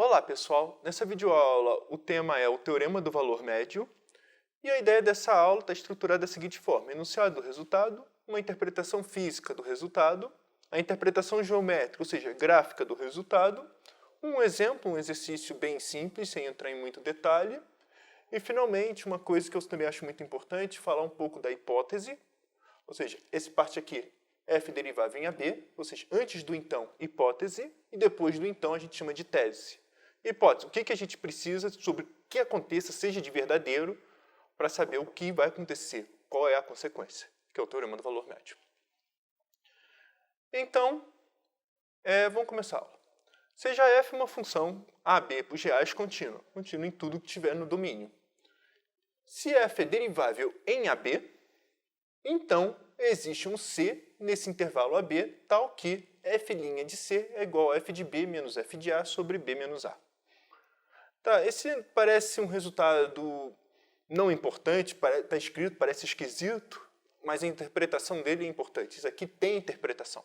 Olá pessoal, nessa videoaula o tema é o Teorema do Valor Médio e a ideia dessa aula está estruturada da seguinte forma: enunciado do resultado, uma interpretação física do resultado, a interpretação geométrica, ou seja, gráfica do resultado, um exemplo, um exercício bem simples, sem entrar em muito detalhe, e finalmente uma coisa que eu também acho muito importante, falar um pouco da hipótese, ou seja, essa parte aqui, f derivável em AB, ou seja, antes do então, hipótese, e depois do então a gente chama de tese. Hipótese, o que a gente precisa sobre o que aconteça, seja de verdadeiro, para saber o que vai acontecer, qual é a consequência, que é o Teorema do Valor Médio. Então, vamos começar a aula. Seja f uma função AB por reais contínua em tudo que tiver no domínio. Se f é derivável em AB, então existe um C nesse intervalo AB, tal que f' de C é igual a f de B menos f de A sobre B menos A. Tá, esse parece um resultado não importante, está escrito, parece esquisito, mas a interpretação dele é importante. Isso aqui tem interpretação.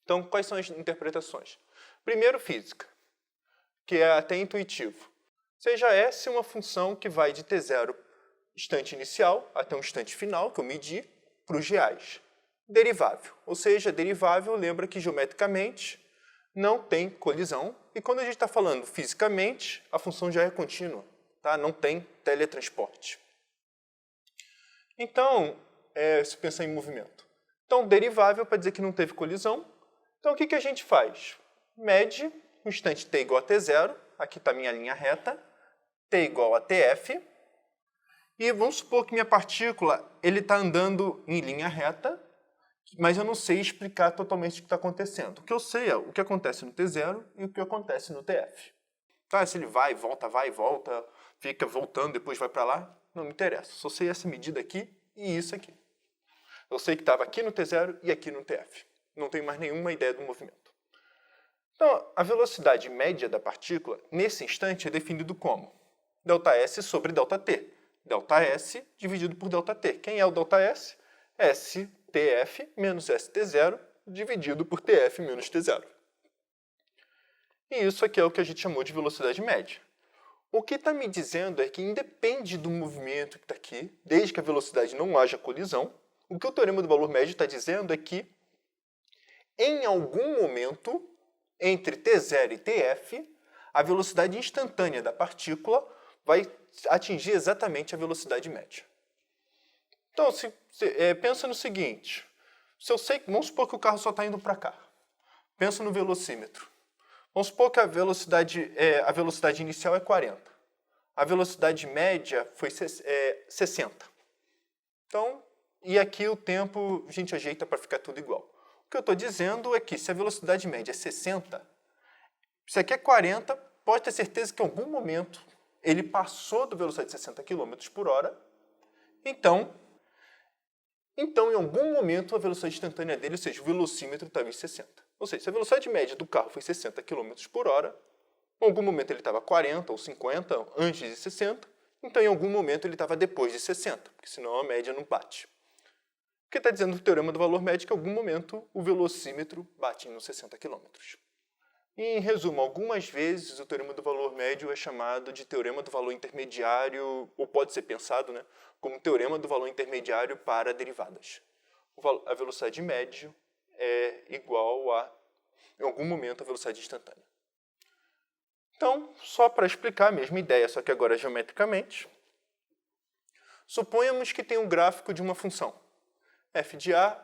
Então, quais são as interpretações? Primeiro, física, que é até intuitivo. Seja S uma função que vai de T0, instante inicial, até um instante final, que eu medi, para os reais. Derivável, ou seja, derivável, lembra que geometricamente não tem colisão, e quando a gente está falando fisicamente, a função já é contínua, tá? Não tem teletransporte. Então, se pensar em movimento. Então, derivável para dizer que não teve colisão. Então, o que a gente faz? Mede o instante t igual a t0, aqui está a minha linha reta, t igual a tf, e vamos supor que minha partícula está andando em linha reta, mas eu não sei explicar totalmente o que está acontecendo. O que eu sei é o que acontece no T0 e o que acontece no TF. Tá, se ele vai e volta, fica voltando, depois vai para lá, não me interessa. Só sei essa medida aqui e isso aqui. Eu sei que estava aqui no T0 e aqui no TF. Não tenho mais nenhuma ideia do movimento. Então, a velocidade média da partícula, nesse instante, é definido como ΔS sobre ΔT. ΔS dividido por ΔT. Quem é o ΔS? STF menos ST0 dividido por TF menos T0. E isso aqui é o que a gente chamou de velocidade média. O que está me dizendo é que independe do movimento que está aqui, desde que a velocidade não haja colisão, o que o Teorema do Valor Médio está dizendo é que, em algum momento, entre T0 e TF, a velocidade instantânea da partícula vai atingir exatamente a velocidade média. Então, pensa no seguinte, se eu sei, vamos supor que o carro só está indo para cá. Pensa no velocímetro. Vamos supor que a velocidade inicial é 40. A velocidade média foi 60. Então, e aqui o tempo a gente ajeita para ficar tudo igual. O que eu estou dizendo é que se a velocidade média é 60, se aqui é 40, pode ter certeza que em algum momento ele passou da velocidade de 60 km por hora. Então, em algum momento, a velocidade instantânea dele, ou seja, o velocímetro estava em 60. Ou seja, se a velocidade média do carro foi 60 km por hora, em algum momento ele estava 40 ou 50 antes de 60, então em algum momento ele estava depois de 60, porque senão a média não bate. O que está dizendo o Teorema do Valor Médio é que em algum momento o velocímetro bate nos 60 km. E, em resumo, algumas vezes o Teorema do Valor Médio é chamado de Teorema do Valor Intermediário, ou pode ser pensado, né, como Teorema do Valor Intermediário para derivadas. A velocidade média é igual a, em algum momento, a velocidade instantânea. Então, só para explicar a mesma ideia, só que agora geometricamente, suponhamos que tem um gráfico de uma função, f de A,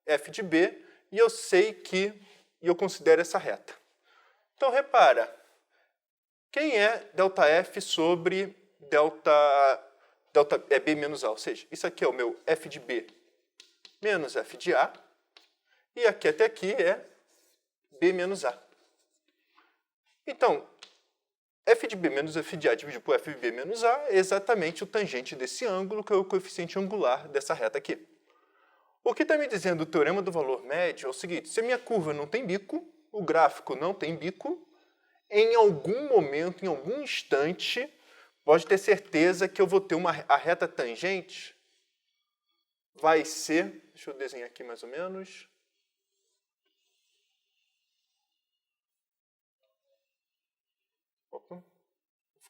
f de B, e eu sei que eu considero essa reta. Então, repara, quem é ΔF sobre B menos A? Ou seja, isso aqui é o meu f de B menos f de A, e aqui até aqui é B menos A. Então, f de B menos f de A dividido por f de B menos A é exatamente o tangente desse ângulo, que é o coeficiente angular dessa reta aqui. O que está me dizendo o Teorema do Valor Médio é o seguinte: se a minha curva não tem bico, o gráfico não tem bico, em algum momento, em algum instante, pode ter certeza que eu vou ter a reta tangente vai ser, deixa eu desenhar aqui mais ou menos,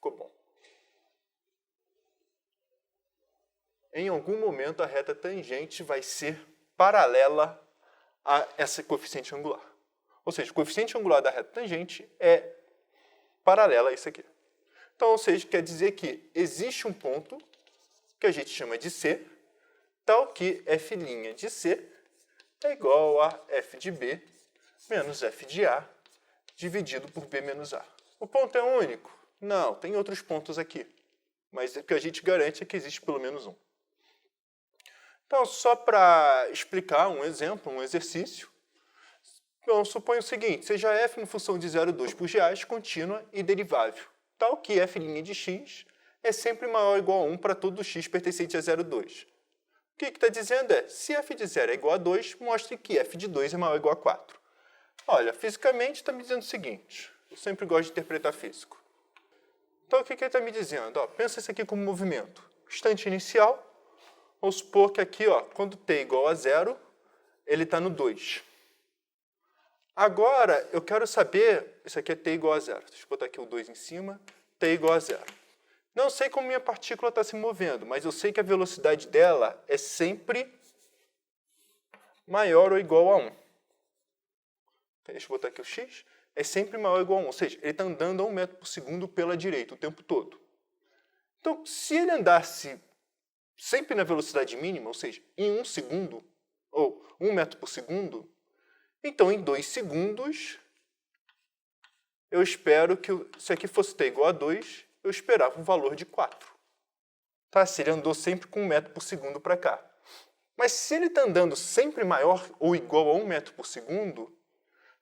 ficou bom. Em algum momento, a reta tangente vai ser paralela a esse coeficiente angular. Ou seja, o coeficiente angular da reta tangente é paralela a isso aqui. Então, ou seja, quer dizer que existe um ponto que a gente chama de C, tal que f' de C é igual a f de B menos f de A dividido por B menos A. O ponto é único? Não, tem outros pontos aqui. Mas o que a gente garante é que existe pelo menos um. Então, só para explicar um exemplo, um exercício, então, suponha o seguinte, seja f uma função de 0,2 por GA contínua e derivável, tal que f' de x é sempre maior ou igual a 1 para todo x pertencente a 0,2. O que está dizendo é, se f de 0 é igual a 2, mostre que f de 2 é maior ou igual a 4. Olha, fisicamente está me dizendo o seguinte, eu sempre gosto de interpretar físico. Então, o que ele está me dizendo? Ó, pensa isso aqui como movimento. Instante inicial, vamos supor que aqui, ó, quando t é igual a 0, ele está no 2. Agora, eu quero saber, isso aqui é t igual a 0. Deixa eu botar aqui o 2 em cima, t igual a 0. Não sei como minha partícula está se movendo, mas eu sei que a velocidade dela é sempre maior ou igual a 1. Deixa eu botar aqui o x. É sempre maior ou igual a 1, ou seja, ele está andando a 1 metro por segundo pela direita o tempo todo. Então, se ele andasse sempre na velocidade mínima, ou seja, em 1 segundo, ou 1 metro por segundo, então em 2 segundos, eu espero que, se aqui fosse t igual a 2, eu esperava um valor de 4. Tá? Se ele andou sempre com 1 metro por segundo para cá. Mas se ele está andando sempre maior ou igual a 1 metro por segundo,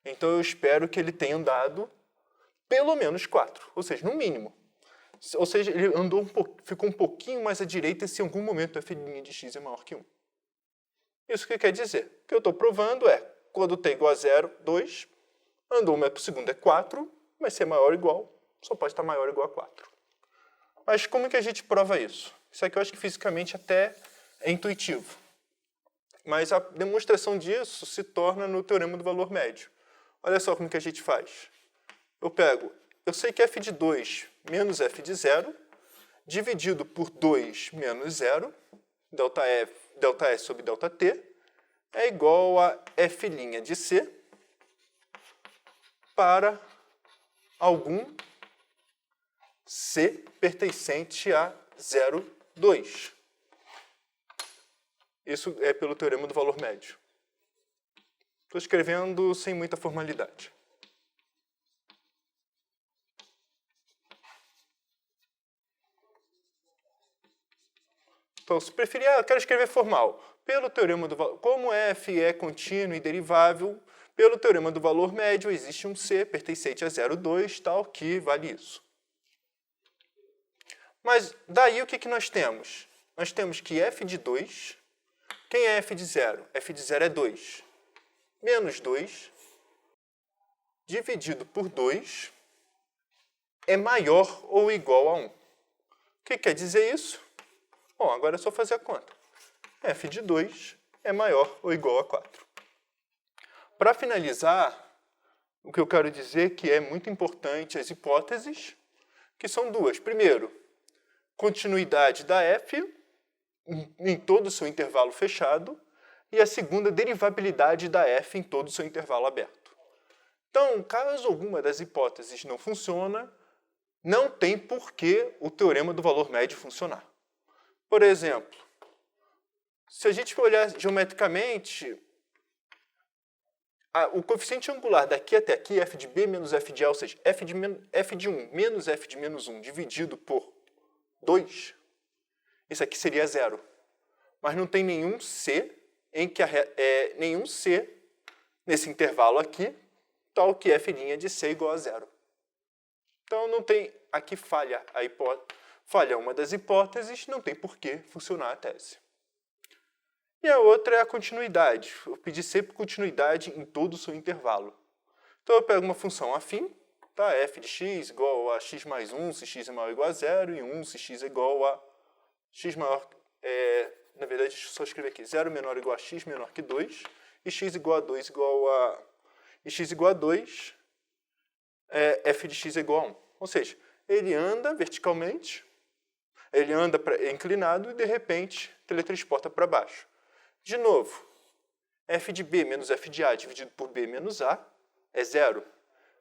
então eu espero que ele tenha andado pelo menos 4, ou seja, no mínimo. Ou seja, ele andou ficou um pouquinho mais à direita se em algum momento a f' de x é maior que 1. Isso que quer dizer? O que eu estou provando é, quando t é igual a 0, 2, andou 1 metro por segundo é 4, mas se é maior ou igual, só pode estar maior ou igual a 4. Mas como que a gente prova isso? Isso aqui eu acho que fisicamente até é intuitivo. Mas a demonstração disso se torna no teorema do valor médio. Olha só como que a gente faz. Eu sei que f de 2 menos f de 0, dividido por 2 menos 0, delta S sobre delta T, é igual a f' de C para algum C pertencente a 0,2. Isso é pelo teorema do valor médio. Estou escrevendo sem muita formalidade. Então, se preferir, eu quero escrever formal. Pelo teorema do valor, como f é contínuo e derivável, pelo teorema do valor médio existe um C pertencente a 0,2, tal que vale isso. Mas daí o que nós temos? Nós temos que f de 2, quem é f de 0? f de 0 é 2. Menos 2, dividido por 2, é maior ou igual a 1. O que quer dizer isso? Bom, agora é só fazer a conta. f de 2 é maior ou igual a 4. Para finalizar, o que eu quero dizer é que é muito importante as hipóteses, que são duas. Primeiro, continuidade da f em todo o seu intervalo fechado, e a segunda, derivabilidade da f em todo o seu intervalo aberto. Então, caso alguma das hipóteses não funciona, não tem por que o teorema do valor médio funcionar. Por exemplo, se a gente olhar geometricamente, o coeficiente angular daqui até aqui, f de b menos f de a, ou seja, f de 1 menos f de menos 1 dividido por 2, isso aqui seria 0. Mas não tem nenhum c nenhum c nesse intervalo aqui, tal que f' de c igual a 0. Então não tem, aqui falha uma das hipóteses, não tem por que funcionar a tese. E a outra é a continuidade. Eu pedi sempre continuidade em todo o seu intervalo. Então eu pego uma função afim, tá? F de x igual a x mais 1 se x é maior ou igual a 0, e 1 se x é igual a x maior, na verdade, deixa eu só escrever aqui, 0 menor ou igual a x menor que 2, e x igual a 2 igual a... E x igual a 2, f de x é igual a 1. Ou seja, ele anda verticalmente, ele anda inclinado e, de repente, teletransporta para baixo. De novo, f de b menos f de a dividido por b menos a é zero,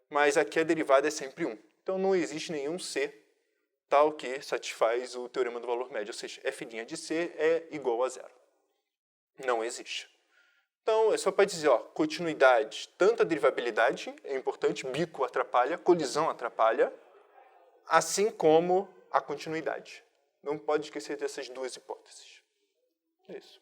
mas aqui a derivada é sempre 1. Então, não existe nenhum c tal que satisfaz o teorema do valor médio, ou seja, f' de c é igual a zero. Não existe. Então, é só para dizer, ó, continuidade, tanto a derivabilidade é importante, bico atrapalha, colisão atrapalha, assim como a continuidade. Não pode esquecer dessas duas hipóteses. É isso.